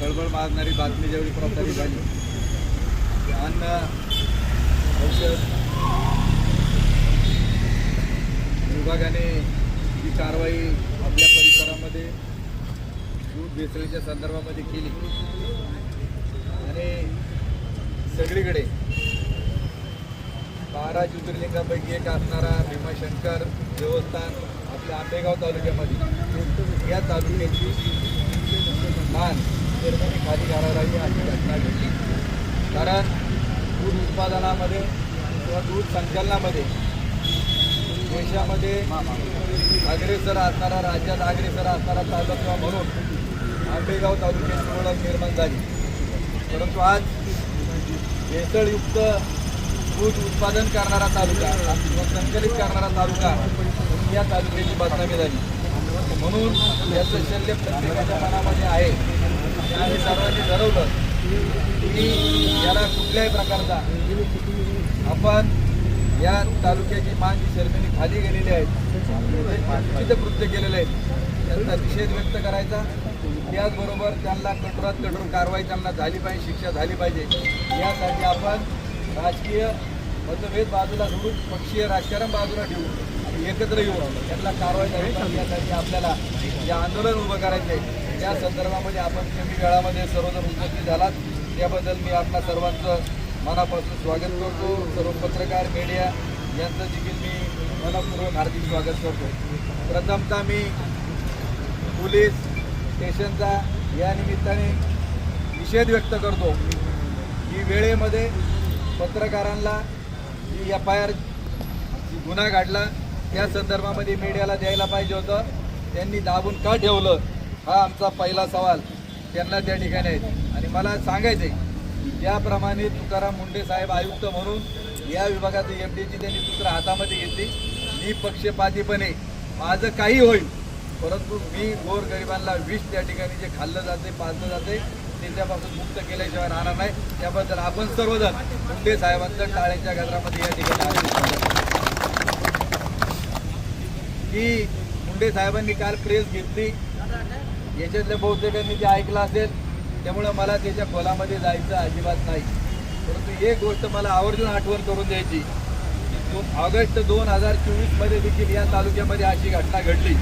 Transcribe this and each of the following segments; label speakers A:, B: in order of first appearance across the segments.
A: खळबळ मारणारी बातमी ज्यावेळी प्रसारित झाली, अन्न औषध विभागाने ही कारवाई आपल्या परिसरामध्ये दूध भेसळीच्या संदर्भामध्ये केली आणि सगळीकडे 12 ज्योतिर्लिंगापैकी एक असणारा भीमाशंकर देवस्थान आपल्या आंबेगाव तालुक्यामध्ये या तालुक्याची मान निर्माणी खाली घालावी अशी घटना घडली. कारण दूध उत्पादनामध्ये किंवा दूध संकलनामध्ये देशामध्ये अग्रेसर असणारा, राज्यात अग्रेसर असणारा तालुका म्हणून आंबेगाव तालुक्याची ओळख निर्माण झाली. परंतु आज भेसळयुक्त दूध उत्पादन करणारा तालुका किंवा संकलित करणारा तालुका या तालुक्याची बदनामी झाली. म्हणून याचं शल्य प्रत्येकाच्या मनामध्ये आहे. आम्ही सर्वांनी ठरवलं की याला कुठल्याही प्रकारचा आपण या तालुक्याची मान जी शर्मेने खाली गेलेली आहेत, चित्र कृत्य केलेले आहेत, त्यांचा निषेध व्यक्त करायचा. त्याचबरोबर त्यांना कठोरात कठोर कारवाई त्यांना झाली पाहिजे, शिक्षा झाली पाहिजे. यासाठी आपण राजकीय मतभेद बाजूला सोडून पक्षीय राजकारण बाजूला ठेवून आणि एकत्र येऊन त्यांना कारवाई झाली पाहिजे. यासाठी आपल्याला जे आंदोलन उभं करायचे त्या संदर्भामध्ये आपण कमी वेळामध्ये सर्वजण उपस्थित झालात, त्याबद्दल मी आपल्या सर्वांचं मनापासून स्वागत करतो. सर्व पत्रकार मीडिया यांचं देखील मी मनपूर्वक हार्दिक स्वागत करतो. प्रथमतः मी पोलीस स्टेशनचा या निमित्ताने निषेध व्यक्त करतो की वेळेमध्ये पत्रकारांना जी FIR गुन्हा घडला त्या संदर्भामध्ये मीडियाला द्यायला पाहिजे होतं, त्यांनी दाबून का ठेवलं हा आमचा पहिला सवाल त्यांना त्या ठिकाणी आहे. आणि मला सांगायचं आहे ज्याप्रमाणे तुकाराम मुंडे साहेब आयुक्त म्हणून या विभागाची FDची त्यांनी सूत्र हातामध्ये घेतली. मी पक्षपातीपणे माझं काही होईल, परंतु मी गोरगरिबांना विष त्या ठिकाणी जे खाल्लं जाते, पाजलं जाते त्याच्यापासून मुक्त केल्याशिवाय राहणार नाही. त्याबद्दल आपण सर्वजण मुंडे साहेबांचं टाळ्याच्या गजरामध्ये या ठिकाणी की मुंडे साहेबांनी काल प्रेस घेतली, याच्यातल्या बहुतेकांनी जे ऐकलं असेल, त्यामुळं मला त्याच्या खोलामध्ये जायचं अजिबात नाही. परंतु एक गोष्ट मला आवर्जून आठवण करून द्यायची की ऑगस्ट 2024मध्ये देखील या तालुक्यामध्ये अशी घटना घडली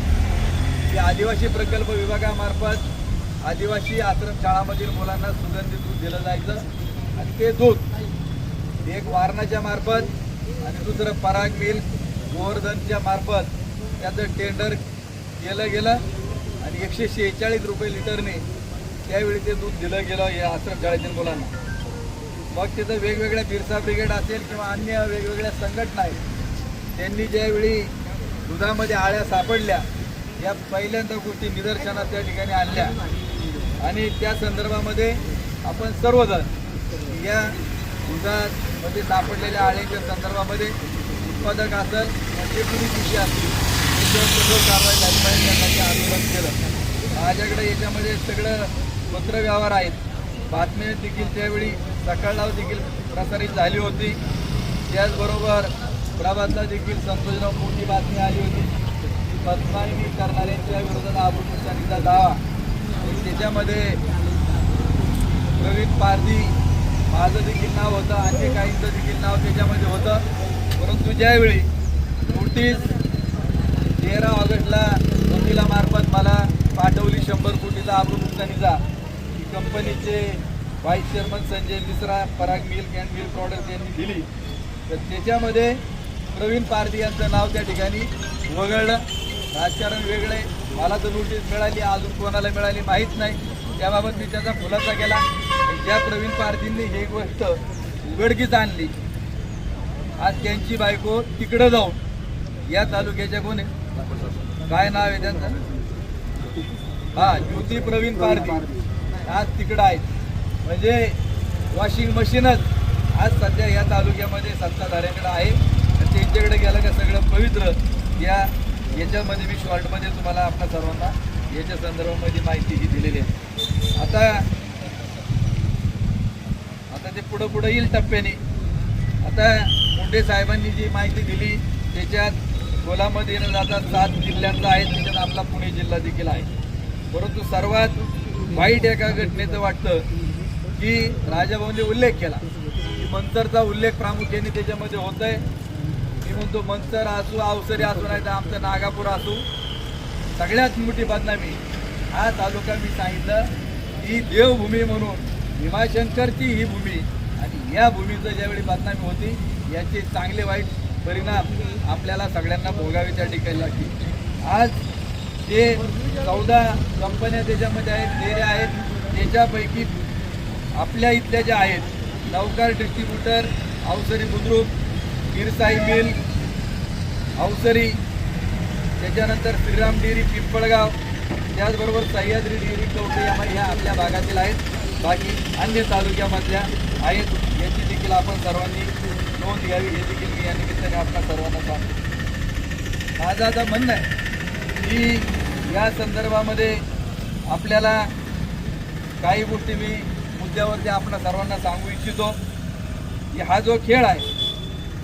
A: की आदिवासी प्रकल्प विभागामार्फत आदिवासी आश्रमशाळामधील मुलांना सुगंधित दूध दिलं जायचं आणि ते दूध एक वारणाच्या मार्फत आणि दुसरं पराग मिल्क गोवर्धनच्या मार्फत त्याचं टेंडर केलं गेलं आणि 146 रुपये लिटरने त्यावेळी ते दूध दिलं गेलं या आश्रमशाळेतील मुलांना. मग तिथं वेगवेगळ्या बिरसा ब्रिगेड असेल किंवा अन्य वेगवेगळ्या संघटना आहेत, त्यांनी ज्यावेळी दुधामध्ये आळ्या सापडल्या या पहिल्यांदा गोष्टी निदर्शनात त्या ठिकाणी आणल्या आणि त्या संदर्भामध्ये आपण सर्वजण या दुधामध्ये सापडलेल्या आळ्यांच्या संदर्भामध्ये उत्पादक असेल म्हणजे कुणी कृषी असतील त्याच्यावर कठोर कारवाई झाली पाहिजे यासाठी आंदोलन केलं. माझ्याकडे याच्यामध्ये सगळं पत्रव्यवहार आहेत, बातम्या देखील त्यावेळी सकाळला देखील प्रसारित झाली होती. त्याचबरोबर प्रभातला देखील संतोषराव मोठी बातमी आली होती की बदनामी करणाऱ्यांच्या विरोधात आबरूनुकसानीचा दावा. त्याच्यामध्ये प्रवीण पारधी माझं देखील नाव होतं, अन्य काहींचं देखील नाव त्याच्यामध्ये होतं. परंतु ज्यावेळी नोटीस 13 ऑगस्टला वकिलामार्फत मला पाठवली 100 कोटीचा आबरूनुकसानीचा, की कंपनीचे vice chairman Sanjay Mishra Parag milk and milk product यांनी दिली, तर त्याच्यामध्ये प्रवीण पारधी यांचं नाव त्या ठिकाणी वगळलं. राजकारण वेगळे, मला तर नोटीस मिळाली, अजून कोणाला मिळाली माहीत नाही, त्याबाबत मी त्याचा खुलासा केला. ज्या प्रवीण पारधींनी ही गोष्ट उघडकीस आणली, आज त्यांची बायको तिकडं जाऊन या तालुक्याच्या कोण आहे, काय नाव आहे त्यांचं, ज्योती प्रवीण पारधी, आज तिकडं आहेत. म्हणजे वॉशिंग मशीनच आज सध्या या तालुक्यामध्ये सत्ताधाऱ्याकडे आहे. त्यांच्याकडे गेलं का सगळं पवित्र याच्यामध्ये मी शॉर्टमध्ये तुम्हाला आपल्या सर्वांना याच्या संदर्भामध्ये माहिती ही दिलेली आहे. आता ते पुढं येईल टप्प्याने. आता मुंडे साहेबांनी जी माहिती दिली त्याच्यात खोलामध्ये न जाता 7 जिल्ह्यांचा आहे, त्याच्यात आपला पुणे जिल्हा देखील आहे. परंतु सर्वात वाईट एका घटनेचं वाटतं की राजाभाऊंनी उल्लेख केला की मंतरचा उल्लेख प्रामुख्याने त्याच्यामध्ये होत आहे. मी म्हणतो मंतर असू अवसरी असू नाही तर आमचं नागापूर असू सगळ्यात मोठी बदनामी हा तालुका मी सांगितलं की देवभूमी म्हणून भीमाशंकरची ही भूमी आणि या भूमीचं ज्यावेळी बदनामी होती याचे चांगले वाईट परिणाम आपल्याला सगळ्यांना भोगावे त्या ठिकाणी लागतील. आज ते 14 कंपन्या त्याच्यामध्ये आहेत, डेऱ्या आहेत. त्याच्यापैकी आपल्या इथल्या ज्या आहेत नवकार डिस्ट्रीब्युटर, अवसरी बुद्रुक, गिरसाई मिल, अवसरी, त्याच्यानंतर श्रीराम डेअरी पिंपळगाव, त्याचबरोबर सह्याद्री डेअरी कवठे ह्या आपल्या भागातील आहेत. बाकी अन्य तालुक्यामधल्या आहेत. याची देखील आपण सर्वांनी नोंद घ्यावी हे देखील मी या निमित्ताने आपल्या सर्वांना सांगतो. माझं आता म्हणणं आहे की या संदर्भामध्ये आपल्याला काही गोष्टी मी मुद्द्यावरती आपण सर्वांना सांगू इच्छितो की हा जो खेळ आहे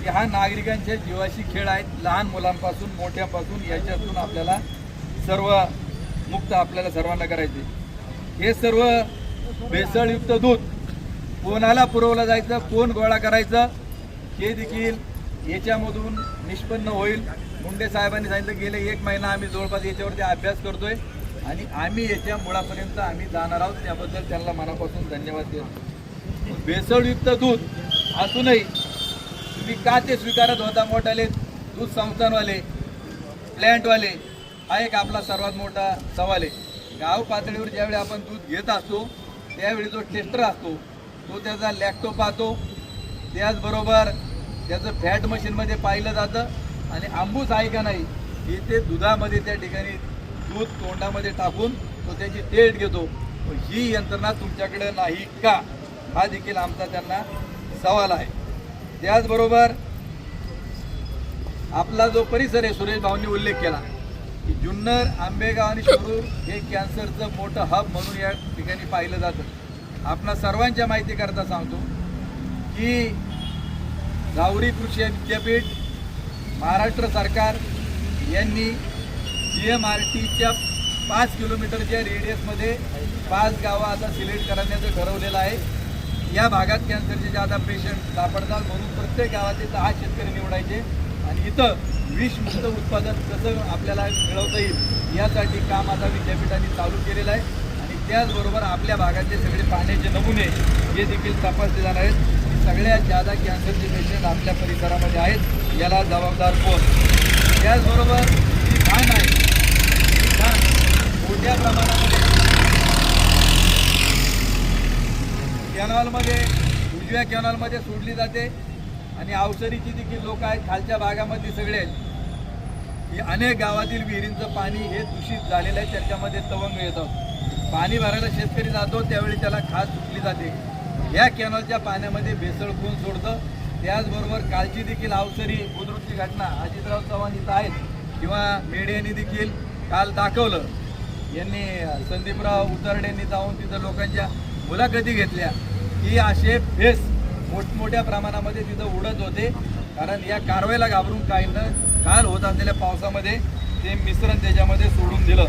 A: की हा नागरिकांच्या जीवाशी खेळ आहे. लहान मुलांपासून मोठ्यापासून याच्यातून आपल्याला सर्व मुक्त आपल्याला सर्वांना करायचे. हे सर्व भेसळयुक्त दूध कोणाला पुरवलं जायचं, कोण गोळा करायचं हे देखील याच्यामधून निष्पन्न होईल. मुंडे साहेबांनी सांगितलं गेले 1 महिना आम्ही जवळपास याच्यावरती अभ्यास करतोय आणि आम्ही याच्या मुळापर्यंत आम्ही जाणार आहोत. त्याबद्दल त्यांना मनापासून धन्यवाद देतो. भेसळयुक्त दूध असूनही तुम्ही का ते स्वीकारत होता? मोठाले दूध संस्थांवाले, प्लॅन्टवाले, हा एक आपला सर्वात मोठा सवाल आहे. गाव पातळीवर ज्यावेळी आपण दूध घेत असतो त्यावेळी जो टेस्टर असतो तो त्याचा लॅक्टो पाहतो, त्याचबरोबर त्याचं फॅट मशीनमध्ये पाहिलं जातं आणि आंबूस आहे का नाही इथे दुधामध्ये त्या ठिकाणी दूध तोंडामध्ये टाकून तो त्याची टेस्ट घेतो. ही यंत्रणा तुमच्याकडे नाही का? हा देखील आमचा त्यांना सवाल आहे. त्याचबरोबर आपला जो परिसर आहे सुरेश भाऊंनी उल्लेख केला की जुन्नर, आंबेगाव आणि शिरूर हे कॅन्सरचं मोठं हब म्हणून या ठिकाणी पाहिलं जातं. आपणा सर्वांच्या माहितीकरता सांगतो की गावरी कृषी विद्यापीठ, महाराष्ट्र सरकार यांनी GMRTच्या 5 किलोमीटरच्या रेडियसमध्ये 5 गावं आता सिलेक्ट करण्याचं ठरवलेलं आहे. या भागात कॅन्सरचे ज्यादा पेशंट सापडतात म्हणून प्रत्येक गावाचे 10 शेतकरी निवडायचे आणि इथं विषमुक्त उत्पादन कसं आपल्याला मिळवता येईल यासाठी काम आता विद्यापीठाने चालू केलेलं आहे. आणि त्याचबरोबर आपल्या भागातले सगळे पाण्याचे नमुने हे देखील तपासले जाणार आहेत. सगळ्यात जादा कॅन्सरचे पेशंट आपल्या परिसरामध्ये आहेत. याला जबाबदार कोण? त्याचबरोबर जी घाण आहे ही घाण मोठ्या प्रमाणामध्ये कॅनॉलमध्ये, उजव्या कॅनॉलमध्ये सोडली जाते आणि अवसरीची देखील लोक आहेत खालच्या भागामध्ये सगळे आहेत. ही अनेक गावातील विहिरींचं पाणी हे दूषित झालेलं आहे. त्याच्यामध्ये तवंग येतात. पाणी भरायला शेतकरी जातो त्यावेळी त्याला खास सुटली जाते. या कॅनॉलच्या पाण्यामध्ये भेसळ कोण सोडतं? त्याचबरोबर कालची देखील अवसरी बुद्रुकची घटना अजितराव चव्हाण इथं आहेत किंवा मीडियाने देखील काल दाखवलं. यांनी संदीपराव उतरडेंनी जाऊन तिथं लोकांच्या मुलाखती घेतल्या की असे फेस मोठमोठ्या प्रमाणामध्ये तिथं उडत होते. कारण या कारवाईला घाबरून काहींना काल होत असलेल्या पावसामध्ये ते मिश्रण त्याच्यामध्ये सोडून दिलं.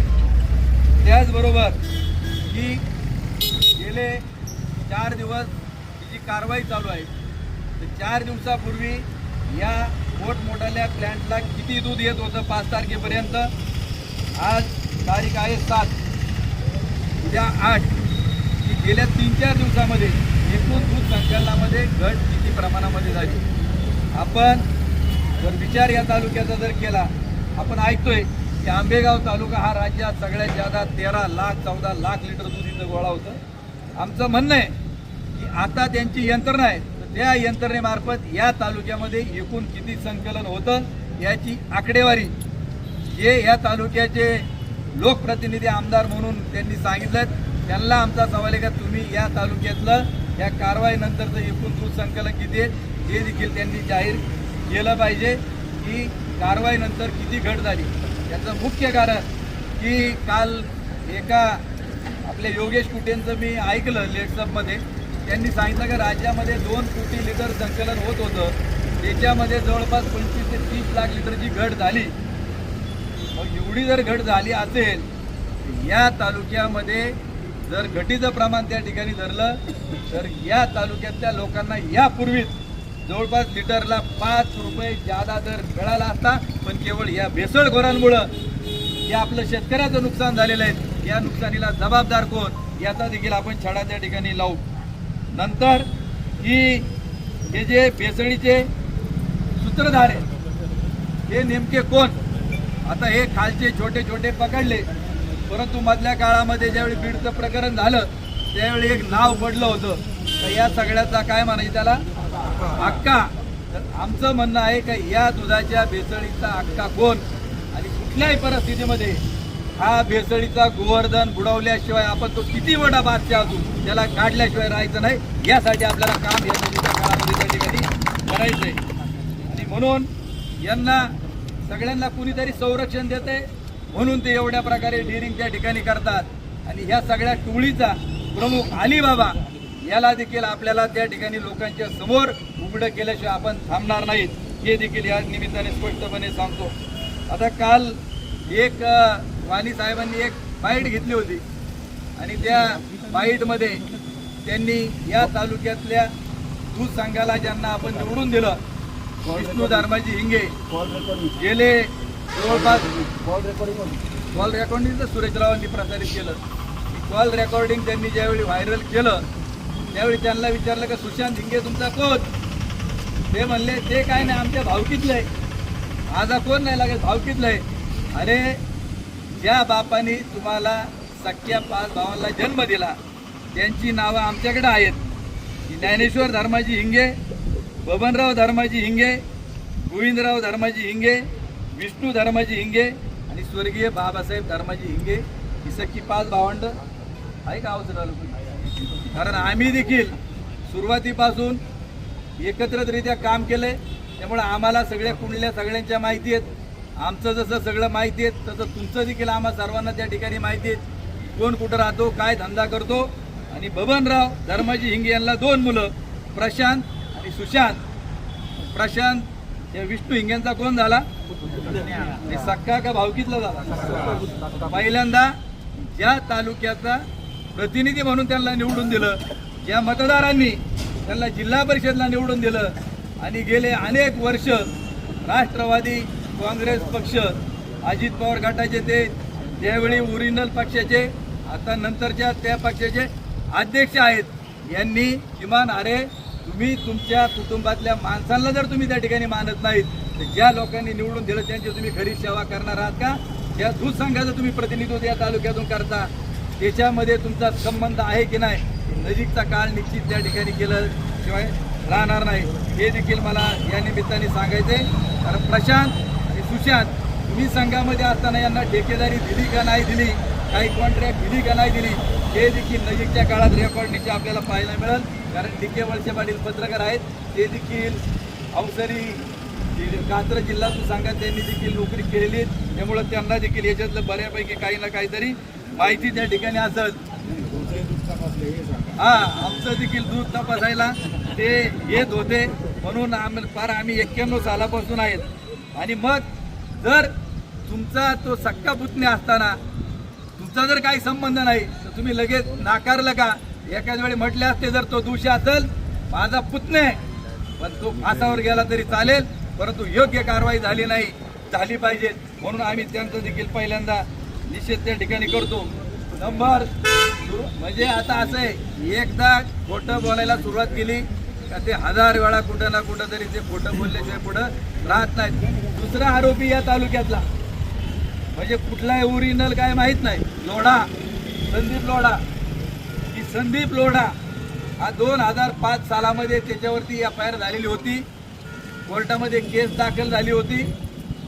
A: त्याचबरोबर की गेले 4 दिवस जी कारवाई चालू आहे तर 4 दिवसापूर्वी या मोठमोठ्या प्लॅन्टला किती दूध येत होतं 5 तारखेपर्यंत? आज तारीख आहे 7, उद्या 8. की गेल्या 3-4 दिवसामध्ये एकूण दूध संकलनामध्ये घट किती प्रमाणामध्ये झाली? आपण जर विचार या तालुक्याचा जर केला, आपण ऐकतोय की आंबेगाव तालुका हा राज्यात सगळ्यात जादा 13 लाख 14 लाख लिटर दूध इथं गोळा होतं. आमचं म्हणणं आहे की आता त्यांची यंत्रणा आहे तर त्या यंत्रणेमार्फत या तालुक्यामध्ये एकूण किती संकलन होतं याची आकडेवारी जे या तालुक्याचे लोकप्रतिनिधी आमदार म्हणून त्यांनी सांगितलं. त्यांना आमचा सवाल आहे का तुम्ही या तालुक्यातलं या कारवाईनंतरचं एकूण दूध संकलन किती आहे हे देखील त्यांनी जाहीर केलं पाहिजे की कारवाईनंतर किती घट झाली. याचं मुख्य कारण की काल एका आपल्या योगेश कुटेंचं मी ऐकलं लेट्सअपमध्ये. त्यांनी सांगितलं की राज्यामध्ये 2 कोटी लिटर संकलन होत होतं. त्याच्यामध्ये जवळपास 25 ते 30 लाख लिटरची घट झाली. मग एवढी जर घट झाली असेल या तालुक्यामध्ये जर घटीचं प्रमाण त्या ठिकाणी धरलं तर या तालुक्यातल्या लोकांना यापूर्वीच जवळपास लिटरला 5 रुपये जादा दर मिळाला असता, पण केवळ या भेसळखोरांमुळं हे आपलं शेतकऱ्याचं नुकसान झालेलं आहे. या नुकसानीला जबाबदार कोण याचा देखील आपण छडा त्या ठिकाणी लावू. नंतर की हे जे भेसळीचे सूत्रधार आहेत हे नेमके कोण? आता हे खालचे छोटे छोटे पकडले, परंतु मधल्या काळामध्ये ज्यावेळी बीडचं प्रकरण झालं त्यावेळी एक नाव पडलं होतं तर या सगळ्याचा काय म्हणायचं त्याला हक्का. तर आमचं म्हणणं आहे का या दुधाच्या भेसळीचा हक्का कोण आणि कुठल्याही परिस्थितीमध्ये हा भेसळीचा गोवर्धन बुडवल्याशिवाय आपण तो किती मोठा बादशाह असू त्याला काढल्याशिवाय राहायचं नाही. यासाठी आपल्याला काम या नदीच्या काळामध्ये त्या ठिकाणी करायचं आहे. आणि म्हणून यांना सगळ्यांना कुणीतरी संरक्षण देते म्हणून ते एवढ्या प्रकारे डिरिंग त्या ठिकाणी करतात. आणि ह्या सगळ्या टोळीचा प्रमुख अलिबाबा याला देखील आपल्याला त्या ठिकाणी लोकांच्या समोर उघडं केल्याशिवाय आपण थांबणार नाहीत हे देखील या निमित्ताने स्पष्टपणे सांगतो. आता काल एक वाणी साहेबांनी एक बाईट घेतली होती आणि त्या बाईटमध्ये त्यांनी या तालुक्यातल्या दूध संघाला ज्यांना आपण निवडून दिलं विष्णू धर्माजी हिंगे गेले जवळपास कॉल रेकॉर्डिंग सुरेशरावांनी प्रसारित केलं. कॉल रेकॉर्डिंग त्यांनी ज्यावेळी व्हायरल केलं त्यावेळी त्यांना विचारलं का सुशांत हिंगे तुमचा कोण? ते म्हणले ते काय नाही आमच्या भावकीतलं आहे. माझा कोण नाही लागेल भावकीतलं आहे. अरे ज्या बापाने तुम्हाला सख्या 5 भावांना जन्म दिला त्यांची नावं आमच्याकडे आहेत. ज्ञानेश्वर धर्माजी हिंगे, बबनराव धर्माजी हिंगे, गोविंदराव धर्माजी हिंगे, विष्णू धर्माजी हिंगे आणि स्वर्गीय बाबासाहेब धर्माजी हिंगे ही सख्खी 5 भावंड आहे का अवसर. कारण आम्ही देखील सुरुवातीपासून एकत्रितरित्या काम केलंय त्यामुळे आम्हाला सगळ्या कुंडल्या सगळ्यांच्या माहिती आहेत. आमचं जसं सगळं माहिती आहे तसं तुमचं देखील आम्हा सर्वांना त्या ठिकाणी माहिती आहे कोण कुठं राहतो काय धंदा करतो. आणि बबनराव धर्माजी हिंगे यांना 2 मुलं प्रशांत आणि सुशांत. प्रशांत या विष्णू हिंग्यांचा कोण झाला सक्का का भावकीतला झाला. पहिल्यांदा ज्या तालुक्याचा प्रतिनिधी म्हणून त्यांना निवडून दिलं, ज्या मतदारांनी त्यांना जिल्हा परिषदला निवडून दिलं आणि गेले अनेक वर्ष राष्ट्रवादी काँग्रेस पक्ष अजित पवार गटाचे ते त्यावेळी ओरिजिनल पक्षाचे आता नंतरच्या त्या पक्षाचे अध्यक्ष आहेत. यांनी किमान अरे तुम्ही तुमच्या कुटुंबातल्या माणसांना जर तुम्ही त्या ठिकाणी मानत नाहीत तर ज्या लोकांनी निवडून दिलं त्यांची तुम्ही खरी सेवा करणार आहात का? या दूध संघाचं तुम्ही प्रतिनिधित्व या तालुक्यातून करता त्याच्यामध्ये तुमचा संबंध आहे की नाही नजीकचा काळ निश्चित त्या ठिकाणी केल्याशिवाय राहणार नाही हे देखील मला या निमित्ताने सांगायचे. कारण प्रशांत आणि सुशांत तुम्ही संघामध्ये असताना यांना ठेकेदारी दिली का नाही दिली, काही कॉन्ट्रॅक्ट दिली का नाही दिली हे देखील नजीकच्या काळात रेकॉर्ड निश्चित आपल्याला पाहायला मिळेल. कारण डी.के. वळसे पाटील पत्रकार आहेत ते देखील अवसरी कात्र जिल्हा संघात त्यांनी देखील नोकरी केलेली त्यामुळे त्यांना देखील याच्यातलं बऱ्यापैकी काही ना काहीतरी माहिती त्या ठिकाणी असत. हा आमचं देखील दूध तपासायला ते येत होते म्हणून आम्ही 91 सालापासून आहेत. आणि मग जर तुमचा तो सक्का पुतण्या असताना तुमचा जर काही संबंध नाही तर तुम्ही लगेच नाकारलं का? एखाद्या वेळी म्हटले असते जर तो दोषी असेल माझा पुतणे पण तो फासावर गेला तरी चालेल परंतु योग्य कारवाई झाली नाही झाली पाहिजे म्हणून आम्ही त्यांचं देखील पहिल्यांदा निषेध त्या ठिकाणी करतो. नंबर म्हणजे आता असं आहे एकदा खोटं बोलायला सुरुवात केली का ते 1000 वेळा कुठं ना कुठं तरी ते खोटं बोलल्याशिवाय पुढं राहत नाहीत. दुसरा आरोपी या तालुक्यातला म्हणजे कुठलाही ओरिजिनल काय माहीत नाही लोढा संदीप लोढा. ही संदीप लोढा हा 2005 सालामध्ये त्याच्यावरती FIR झालेली होती. कोर्टामध्ये केस दाखल झाली होती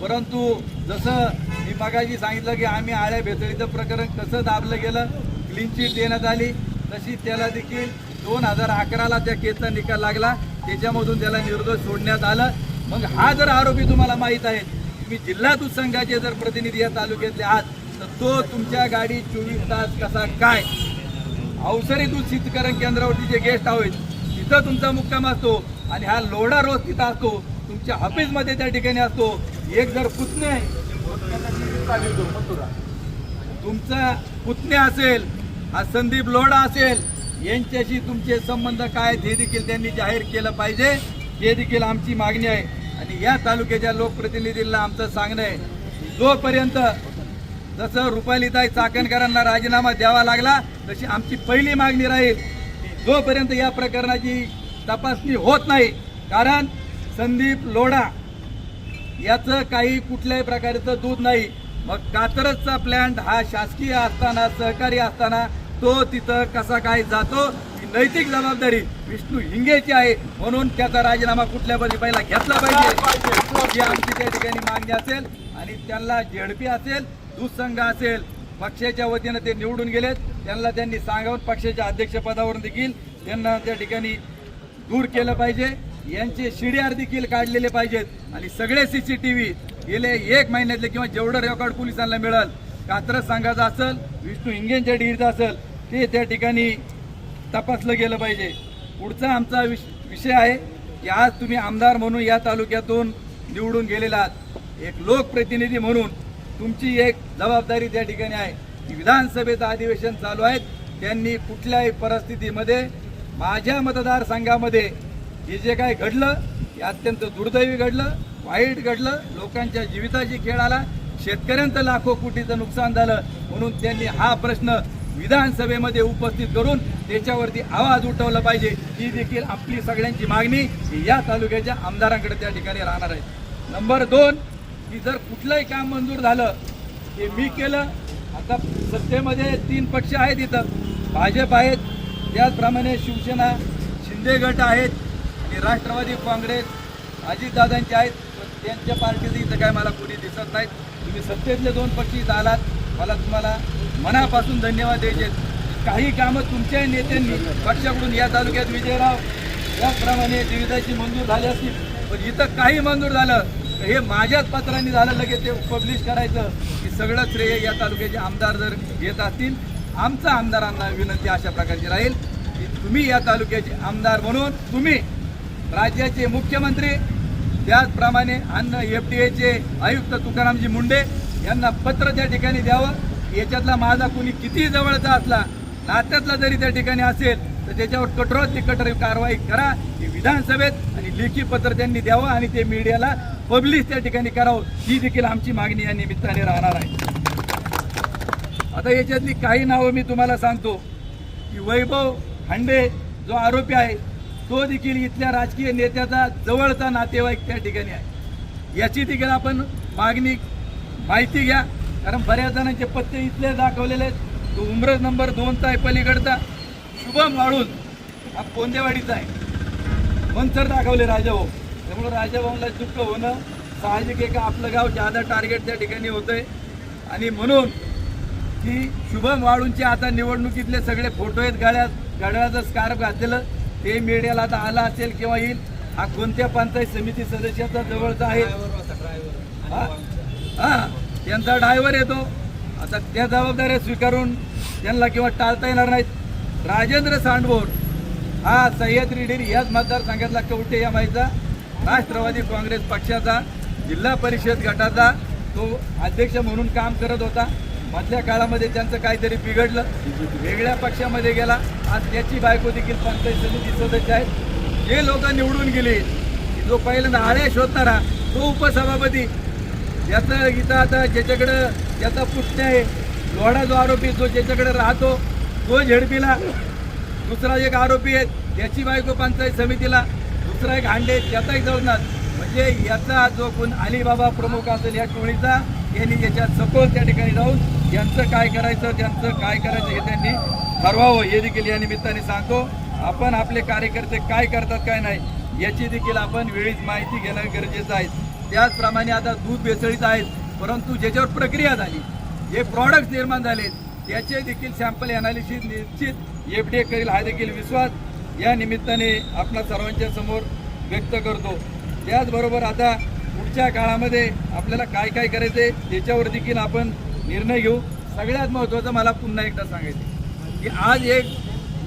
A: परंतु जसं मी मगाशी सांगितलं की आम्ही आळ्या भेसळीचं प्रकरण कसं दाबलं गेलं क्लीन चिट देण्यात आली तशी त्याला देखील 2011ला त्या केसचा निकाल लागला त्याच्यामधून त्याला निर्दोष सोडण्यात आलं. मग हा जर आरोपी तुम्हाला माहीत आहे तुम्ही जिल्हा दूध संघाचे जर प्रतिनिधी या तालुक्यातले आहात तर तो तुमच्या गाडी 24 तास कसा काय अवसरी दूध शीतकरण केंद्रावरती जे गेस्ट हाऊस तिथं तुमचा मुक्काम असतो आणि हा लोढा रोज तिथं असतो तुमच्या ऑफिसमध्ये त्या ठिकाणी असतो. एक जर पुतणे तुमचा पुतणे असेल हा संदीप लोढा असेल यांच्याशी तुमचे संबंध काय आहेत हे देखील त्यांनी जाहीर केलं पाहिजे, हे देखील आमची मागणी आहे. आणि या तालुक्याच्या लोकप्रतिनिधींना आमचं सांगणं आहे, जोपर्यंत जसं रुपालीताई चाकणकरांना राजीनामा द्यावा लागला तशी आमची पहिली मागणी राहील की जोपर्यंत या प्रकरणाची तपासणी होत नाही, कारण संदीप लोढा याचं काही कुठल्याही प्रकारचं दूध नाही. मग कात्रजचा प्लॅन्ट हा शासकीय असताना, सहकारी असताना तो तिथं कसा काय जातो, ही नैतिक जबाबदारी विष्णू हिंगेची आहे. म्हणून त्याचा राजीनामा कुठल्या पहिला घेतला पाहिजे, ही आमची त्या ठिकाणी मागणी असेल. आणि त्यांना झेडपी असेल, दुसंघ असेल, पक्षाच्या वतीनं ते निवडून गेलेत, त्यांनी सांगावं पक्षाच्या अध्यक्षपदावरून देखील त्यांना त्या ठिकाणी दूर केलं पाहिजे. यांचे शिडीआर देखील काढलेले पाहिजेत. आणि सगळे CCTV गेले 1 महिन्यातले किंवा जेवढं रेकॉर्ड पोलिसांना मिळेल, कात्रज संघाचा असेल, विष्णू हिंगेंच्या डीरचा असेल, ते त्या ठिकाणी तपासलं गेलं पाहिजे. पुढचा आमचा विषय आहे की आज तुम्ही आमदार म्हणून या तालुक्यातून निवडून गेलेला आहात. एक लोकप्रतिनिधी म्हणून तुमची एक जबाबदारी त्या ठिकाणी आहे की विधानसभेचं अधिवेशन चालू आहे, त्यांनी कुठल्याही परिस्थितीमध्ये माझ्या मतदारसंघामध्ये हे जे काय घडलं हे अत्यंत दुर्दैवी घडलं, वाईट घडलं, लोकांच्या जीविताची खेळ आला, शेतकऱ्यांचं लाखो कोटीचं नुकसान झालं. म्हणून त्यांनी हा प्रश्न विधानसभेमध्ये उपस्थित करून त्याच्यावरती आवाज उठवला पाहिजे. ही देखील आपली सगळ्यांची मागणी या तालुक्याच्या आमदारांकडे त्या ठिकाणी राहणार आहे. नंबर 2 की जर कुठलंही काम मंजूर झालं ते मी केलं. आता सत्तेमध्ये 3 पक्ष आहेत, इथं भाजप आहेत, त्याचप्रमाणे शिवसेना, शिंदे गट आहेत आणि राष्ट्रवादी काँग्रेस अजितदादांचे आहेत. त्यांच्या पार्टीचं इथं काय मला कोणी दिसत नाहीत. तुम्ही सत्तेतले 2 पक्ष इथं आलात, मला तुम्हाला मनापासून धन्यवाद द्यायचे. काही कामं तुमच्या नेत्यांनी पक्षाकडून या तालुक्यात विजयराव याप्रमाणे सुविधाची मंजूर झाली असतील, पण इथं काही मंजूर झालं हे माझ्याच पत्रांनी झालं, लगेच ते पब्लिश करायचं की सगळं श्रेय या त्याचे आमदार जर घेत असतील. आमच्या आमदारांना विनंती अशा प्रकारची राहील की तुम्ही या तालुक्याचे आमदार म्हणून तुम्ही राज्याचे मुख्यमंत्री, त्याचप्रमाणे अन्न FDAचे आयुक्त तुकारामजी मुंडे यांना पत्र त्या ठिकाणी द्यावं. याच्यातला माझा कुणी किती जवळचा असला, नात्यातला जरी त्या ठिकाणी असेल तर त्याच्यावर कठोरातली कठोर कारवाई करा. ही विधानसभेत आणि लेखी पत्र त्यांनी द्यावं आणि ते मीडियाला पब्लिश त्या ठिकाणी करावं, ही देखील आमची मागणी या निमित्ताने राहणार आहे. आता याच्यातली काही नावं मी तुम्हाला सांगतो की वैभव हांडे जो आरोपी आहे तो देखील इथल्या राजकीय नेत्याचा जवळचा नातेवाईक त्या ठिकाणी आहे. याची देखील आपण माहिती घ्या, कारण बऱ्याच जणांचे पत्ते इथले दाखवलेले आहेत. तो उमरज नंबर 2चा आहे पलीकडचा, शुभम वाळून हा कोंदेवाडीचा आहे, मनसर दाखवले राजाभाऊ. त्यामुळे राजाभाऊला दुःख होणं साहजिक आहे का, आपलं गाव जादा टार्गेट त्या ठिकाणी होतंय. आणि म्हणून की शुभम वाळूंचे आता निवडणुकीतले सगळे फोटो आहेत, गाड्याचं स्कार्फ घातलेलं, ते मीडियाला आता आला असेल किंवा येईल. हा कोणत्या पंचायत समिती सदस्याचा जवळचा आहे, त्यांचा ड्रायव्हर येतो. आता त्या जबाबदाऱ्या स्वीकारून त्यांना किंवा टाळता येणार नाहीत. राजेंद्र सांडभोर हा सह्याद्री डेअरी याच मतदारसंघातला कवठे या माईचा राष्ट्रवादी काँग्रेस पक्षाचा जिल्हा परिषद गटाचा तो अध्यक्ष म्हणून काम करत होता. मधल्या काळामध्ये त्यांचं काहीतरी बिघडलं, वेगळ्या पक्षामध्ये गेला. आज त्याची बायको देखील पंचायत समिती सदस्य आहेत. जे लोक निवडून गेले, जो पहिल्यांदा आळ्या शोधणारा तो उपसभापती, याचं इथं आता ज्याच्याकडं त्याचा पुष्ट आहे लोढा जो आरोपी, जो ज्याच्याकडे राहतो तो झेडपीला, दुसरा एक आरोपी आहे त्याची बायको पंचायत समितीला, दुसरा एक हांडे त्याचाही जळणार. म्हणजे याचा जो कोण अलिबाबा प्रमुख असेल या टोळीचा, यांनी याच्यात सखोल त्या ठिकाणी जाऊन यांचं काय करायचं, त्यांचं काय करायचं हे त्यांनी ठरवावं, हे देखील या निमित्ताने सांगतो. आपण आपले कार्यकर्ते काय करतात काय नाही याची देखील आपण वेळीच माहिती घेणं गरजेचं आहे. त्याचप्रमाणे आता दूध भेसळीत आहेत, परंतु ज्याच्यावर प्रक्रिया झाली, जे प्रॉडक्ट्स निर्माण झाले त्याचे देखील सॅम्पल ॲनालिसिस निश्चित FDA करेल, हा देखील विश्वास या निमित्ताने आपल्या सर्वांच्या समोर व्यक्त करतो. त्याचबरोबर आता पुढच्या काळामध्ये आपल्याला काय काय करायचं आहे त्याच्यावर देखील आपण निर्णय घेऊ. सगळ्यात महत्त्वाचं मला पुन्हा एकदा सांगायचं की आज एक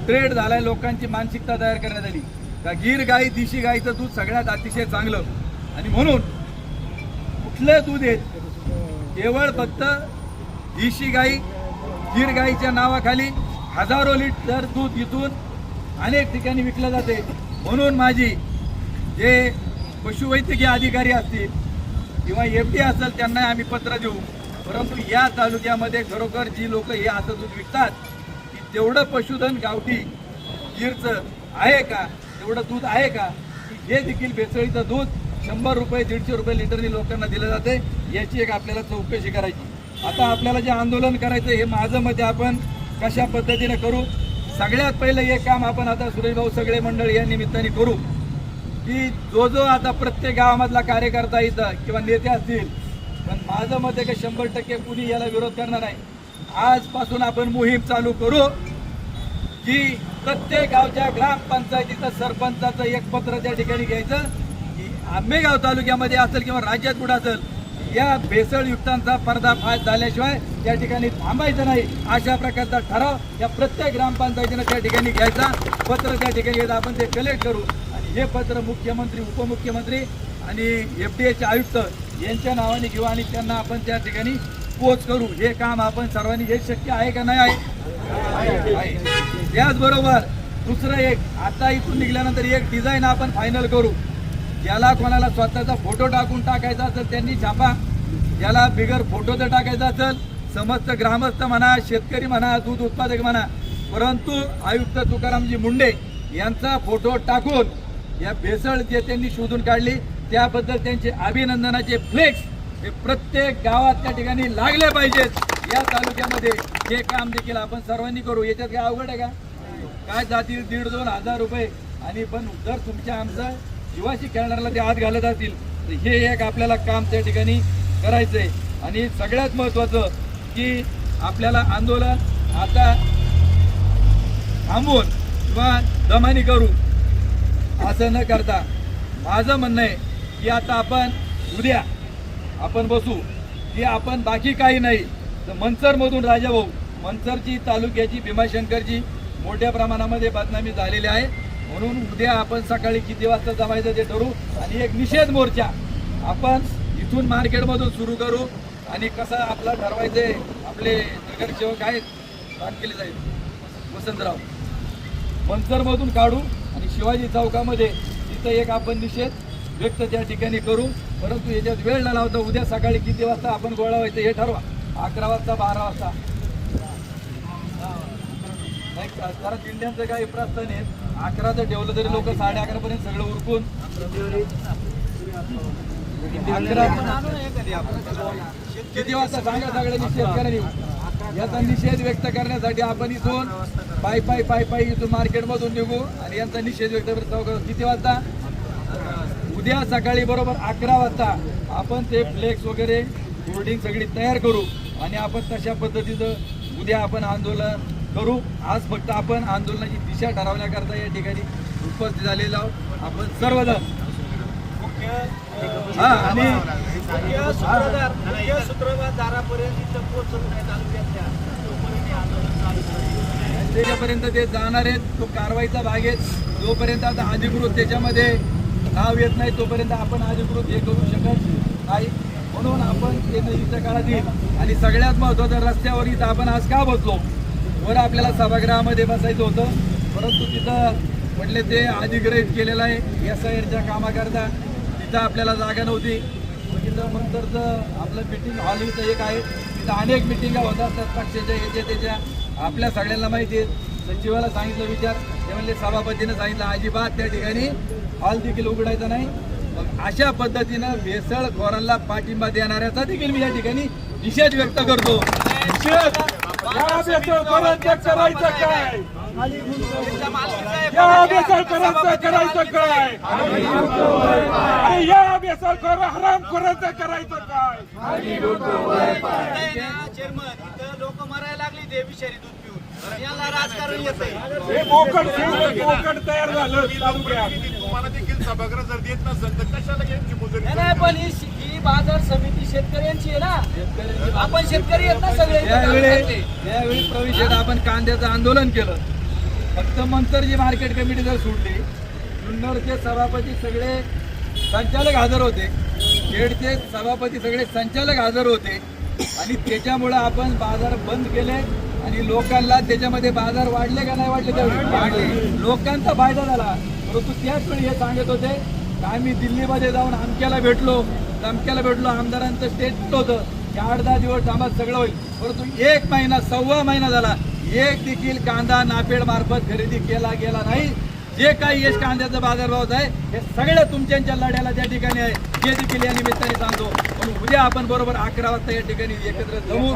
A: ट्रेड झाला आहे, लोकांची मानसिकता तयार करण्यात आली का गीर गाई देशी गाईचं दूध सगळ्यात अतिशय चांगलं, आणि म्हणून कुठलं दूध आहे केवळ फक्त देशी गाई गीर गाईच्या नावाखाली हजारो लिटर दूध इथून अनेक ठिकाणी विकलं जाते. म्हणून माझी जे पशुवैद्यकीय अधिकारी असतील किंवा FD असेल त्यांना आम्ही पत्र देऊ. परंतु या तालुक्यामध्ये खरोखर जी लोक हे असं दूध विकतात की तेवढं पशुधन गावठी गीरचं आहे का, तेवढं दूध आहे का, की हे देखील भेसळीचं दूध 100 रुपये 150 रुपये लिटरनी लोकांना दिलं जाते. याची एक आपल्याला चौकशी करायची. आता आपल्याला जे आंदोलन करायचं हे माझं मत आपण कशा पद्धतीने करू. सगळ्यात पहिलं एक काम आपण आता सुरेश भाऊ सगळे मंडळी या निमित्ताने करू की जो आता प्रत्येक गावामधला कार्यकर्ता इथं किंवा नेते असतील, पण माझं मत आहे की 100% कुणी याला विरोध करणार नाही. आजपासून आपण मोहीम चालू करू की प्रत्येक गावच्या ग्रामपंचायतीचं सरपंचाचं एक पत्र त्या ठिकाणी घ्यायचं की आंबेगाव तालुक्यामध्ये असेल किंवा राज्यात कुठं असेल या भेसळयुक्तांचा पर्दाफाश झाल्याशिवाय त्या ठिकाणी थांबायचं नाही. अशा प्रकारचा ठराव या प्रत्येक ग्रामपंचायतीनं त्या ठिकाणी घ्यायचा. पत्र त्या ठिकाणी घ्यायचं, आपण ते कलेक्ट करू आणि हे पत्र मुख्यमंत्री उपमुख्यमंत्री आणि FDAचे आयुक्त यांच्या नावाने घेऊ आणि त्यांना आपण त्या ठिकाणी पोच करू. हे काम आपण सर्वांनी, हे शक्य आहे का नाही आहे. त्याचबरोबर दुसरं एक, आता इथून निघाल्यानंतर एक डिझाईन आपण फायनल करू. ज्याला कोणाला स्वतःचा फोटो टाकून टाकायचा असेल त्यांनी छापा, ज्याला बिगर फोटोचं टाकायचं असेल समस्त ग्रामस्थ म्हणा, शेतकरी म्हणा, दूध उत्पादक म्हणा, परंतु आयुक्त तुकारामजी मुंडे यांचा फोटो टाकून या भेसळ जे त्यांनी शोधून काढली त्याबद्दल त्यांचे अभिनंदनाचे फ्लेक्स हे प्रत्येक गावात त्या ठिकाणी लागले पाहिजेत. या तालुक्यामध्ये हे काम देखील आपण सर्वांनी करू. याच्यात काय अवघड आहे का, काय जातील 1,500-2,000 हजार रुपये आणि पण जर तुमच्या आमचा जीवाशी खेळणाऱ्याला ते हात घालत असतील तर हे एक आपल्याला काम त्या ठिकाणी करायचं आहे. आणि सगळ्यात महत्त्वाचं की आपल्याला आंदोलन आता थांबवून किंवा दमानी करू असं न करता माझं म्हणणं आहे की आता आपण उद्या आपण बसू की आपण बाकी काही नाही तर मनसरमधून राजाभाऊ, मनसरची तालुक्याची भीमाशंकरची मोठ्या प्रमाणामध्ये बदनामी झालेली आहे. म्हणून उद्या आपण सकाळी किती वाजता जमायचं ते ठरवू आणि एक निषेध मोर्चा आपण इथून मार्केटमधून सुरू करू. आणि कसं आपला ठरवायचे आपले नगरसेवक आहेत केले जाईल वसंतराव, मनसरमधून काढू आणि शिवाजी चौकामध्ये तिथं एक आपण निषेध व्यक्त त्या ठिकाणी करू. परंतु याच्यात वेळ न लावता उद्या सकाळी किती वाजता आपण गोळा व्हायचं हे ठरवा. 11 वाजता 12 वाजता नाही, जरा दिंड्यांचं काही प्रश्न नाही. 11चं ठेवलं तरी लोक 11:30 पर्यंत सगळं उरकून 11 किती वाजता सांगा सगळ्यांनी शेतकऱ्यांनी. याचा निषेध व्यक्त करण्यासाठी आपण इथून पायी इथून मार्केटमधून निघू आणि यांचा निषेध व्यक्त करू. किती वाजता? उद्या सकाळी बरोबर 11 वाजता आपण ते फ्लेक्स वगैरे होर्डिंग सगळी तयार करू आणि आपण तशा पद्धतीचं उद्या आपण आंदोलन करू. आज फक्त आपण आंदोलनाची दिशा ठरवण्याकरता या ठिकाणी उपस्थित झालेलो आहोत आपण सर्वजण. आणि त्याच्यापर्यंत ते जाणार आहेत. तो कारवाईचा भाग आहे. जोपर्यंत आता अधिकृत त्याच्यामध्ये नाव येत नाही तोपर्यंत आपण अधिकृत हे करू शकत नाही. म्हणून आपण ते नजीकच्या काळात येईल. आणि सगळ्यात महत्त्वाचं, रस्त्यावर इथं आपण आज का बसलो, वर आपल्याला सभागृहामध्ये बसायचं होतं परंतु तिथं म्हटले ते अधिग्रहित केलेलं आहे SIRच्या कामाकरता. तिथं आपल्याला जागा नव्हती. तिथं नंतरचं आपलं मिटिंग हॉल इथं एक आहे. तिथं अनेक मिटिंगा होत असतात पक्षाच्या याच्या त्याच्या. आपल्या सगळ्यांना माहिती आहे. सचिवाला सांगितलं विचार, ते म्हणले सभापतीनं सांगितलं अजिबात त्या ठिकाणी हॉल देखील उघडायचा नाही. मग अशा पद्धतीनं भेसळखोरांना पाठिंबा देणाऱ्याचा देखील मी या ठिकाणी निषेध व्यक्त करतो.
B: करायचं काय? या बेसळखोरांचं करायचं काय? या बेसळखोर हरामखोरांचं करायचं काय?
C: लोक मरायला लागली ते विषारी दूध पिऊन, याला राजकारण येतंय.
B: हे बोकड तयार झालं तालुक्यात.
D: तुम्हाला देखील सभागृह जर देत नसेल तर कशाला यांची मुजरी?
C: नाही, पण ही बाजार समिती शेतकऱ्यांची आहे ना. आपण शेतकरी आहेत ना सगळे.
A: त्यावेळी प्रविष्यात आपण कांद्याचं आंदोलन केलं. फक्त मनसरची मार्केट कमिटी जर सोडली, जुन्नरचे सभापती सगळे संचालक हजर होते, खेडचे सभापती सगळे संचालक हजर होते आणि त्याच्यामुळं आपण बाजार बंद केले आणि लोकांना त्याच्यामध्ये बाजार वाढले का नाही वाढले त्यावेळी वाढले, लोकांचा फायदा झाला. परंतु त्याच वेळी हे सांगत होते की आम्ही दिल्लीमध्ये जाऊन अमक्याला भेटलो, आमदारांचं स्टेट होतं की 8-10 दिवस थांबत सगळं होईल. परंतु 1 महिना 1.25 महिना झाला, एक देखील कांदा नाफेड मार्फत खरेदी केला गेला नाही. जे काही यश कांद्याचा बाजारभाव आहे हे सगळं तुमच्या लढ्याला त्या ठिकाणी आहे, जे देखील या निमित्ताने सांगतो. म्हणून उद्या आपण बरोबर 11 वाजता या ठिकाणी एकत्र जमू.